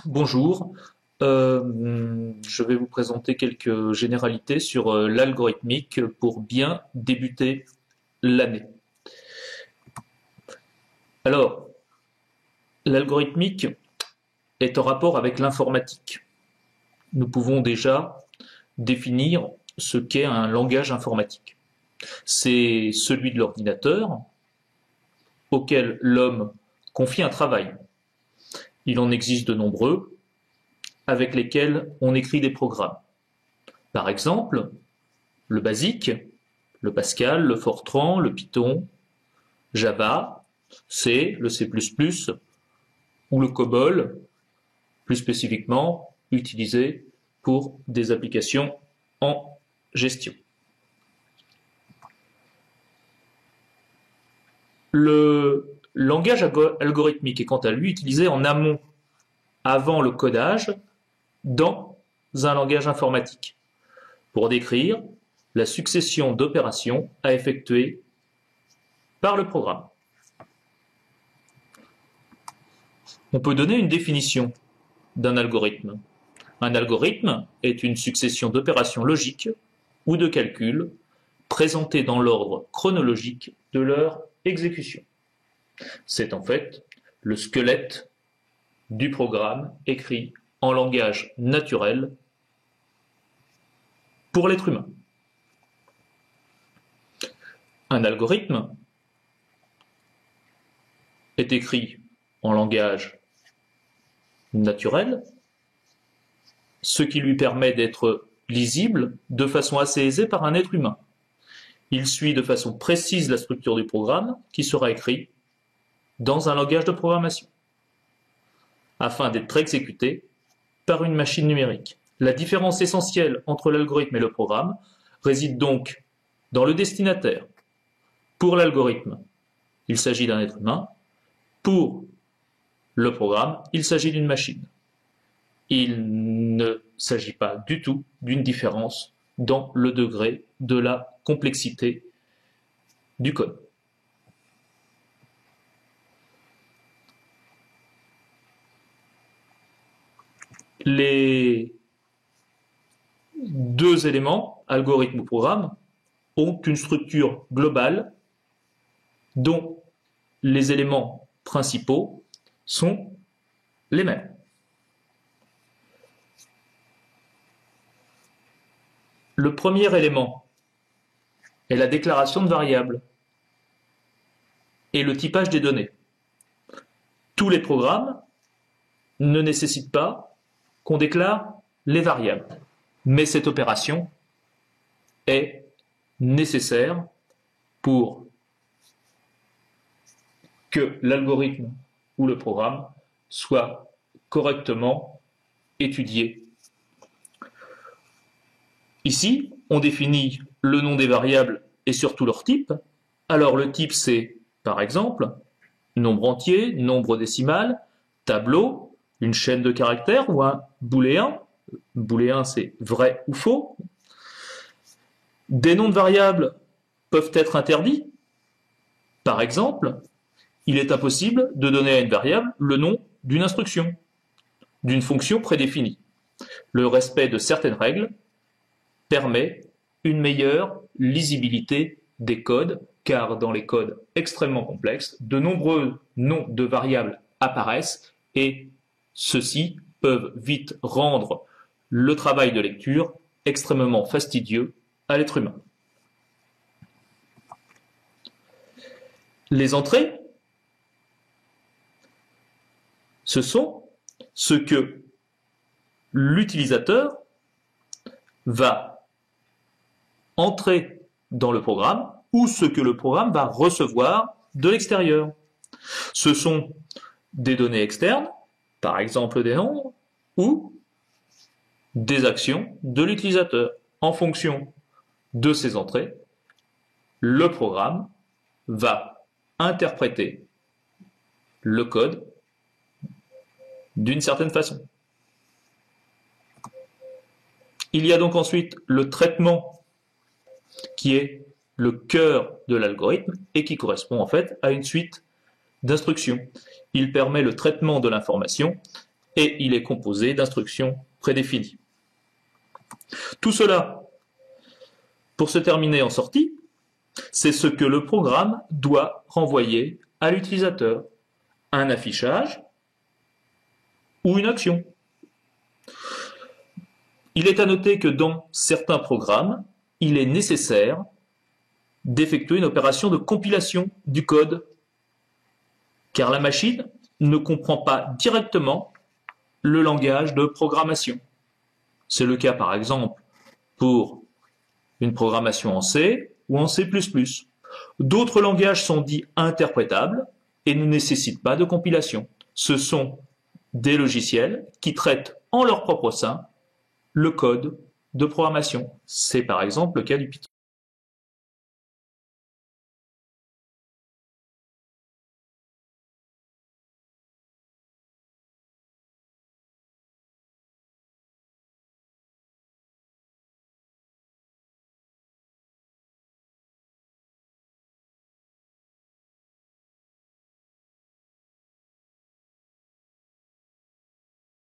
Bonjour, je vais vous présenter quelques généralités sur l'algorithmique pour bien débuter l'année. Alors, l'algorithmique est en rapport avec l'informatique. Nous pouvons déjà définir ce qu'est un langage informatique. C'est celui de l'ordinateur auquel l'homme confie un travail. Il en existe de nombreux avec lesquels on écrit des programmes. Par exemple, le BASIC, le Pascal, le Fortran, le Python, Java, C, le C++ ou le COBOL, plus spécifiquement utilisé pour des applications en gestion. Le langage algorithmique est quant à lui utilisé en amont, avant le codage, dans un langage informatique, pour décrire la succession d'opérations à effectuer par le programme. On peut donner une définition d'un algorithme. Un algorithme est une succession d'opérations logiques ou de calculs présentées dans l'ordre chronologique de leur exécution. C'est en fait le squelette du programme écrit en langage naturel pour l'être humain. Un algorithme est écrit en langage naturel, ce qui lui permet d'être lisible de façon assez aisée par un être humain. Il suit de façon précise la structure du programme qui sera écrit dans un langage de programmation, afin d'être exécuté par une machine numérique. La différence essentielle entre l'algorithme et le programme réside donc dans le destinataire. Pour l'algorithme, il s'agit d'un être humain. Pour le programme, il s'agit d'une machine. Il ne s'agit pas du tout d'une différence dans le degré de la complexité du code. Les deux éléments, algorithme ou programme, ont une structure globale dont les éléments principaux sont les mêmes. Le premier élément est la déclaration de variables et le typage des données. Tous les programmes ne nécessitent pas qu'on déclare les variables, mais cette opération est nécessaire pour que l'algorithme ou le programme soit correctement étudié. Ici, on définit le nom des variables et surtout leur type. Alors le type c'est, par exemple, nombre entier, nombre décimal, tableau, une chaîne de caractères ou un booléen. Booléen c'est vrai ou faux. Des noms de variables peuvent être interdits. Par exemple, il est impossible de donner à une variable le nom d'une instruction, d'une fonction prédéfinie. Le respect de certaines règles permet une meilleure lisibilité des codes, car dans les codes extrêmement complexes, de nombreux noms de variables apparaissent et ceux-ci peuvent vite rendre le travail de lecture extrêmement fastidieux à l'être humain. Les entrées, ce sont ce que l'utilisateur va entrer dans le programme ou ce que le programme va recevoir de l'extérieur. Ce sont des données externes, par exemple des nombres, ou des actions de l'utilisateur. En fonction de ces entrées, le programme va interpréter le code d'une certaine façon. Il y a donc ensuite le traitement qui est le cœur de l'algorithme et qui correspond en fait à une suite d'instructions. Il permet le traitement de l'information et il est composé d'instructions prédéfinies. Tout cela, pour se terminer en sortie, c'est ce que le programme doit renvoyer à l'utilisateur. Un affichage ou une action. Il est à noter que dans certains programmes, il est nécessaire d'effectuer une opération de compilation du code, car la machine ne comprend pas directement le langage de programmation. C'est le cas par exemple pour une programmation en C ou en C++. D'autres langages sont dits interprétables et ne nécessitent pas de compilation. Ce sont des logiciels qui traitent en leur propre sein le code de programmation. C'est par exemple le cas du Python.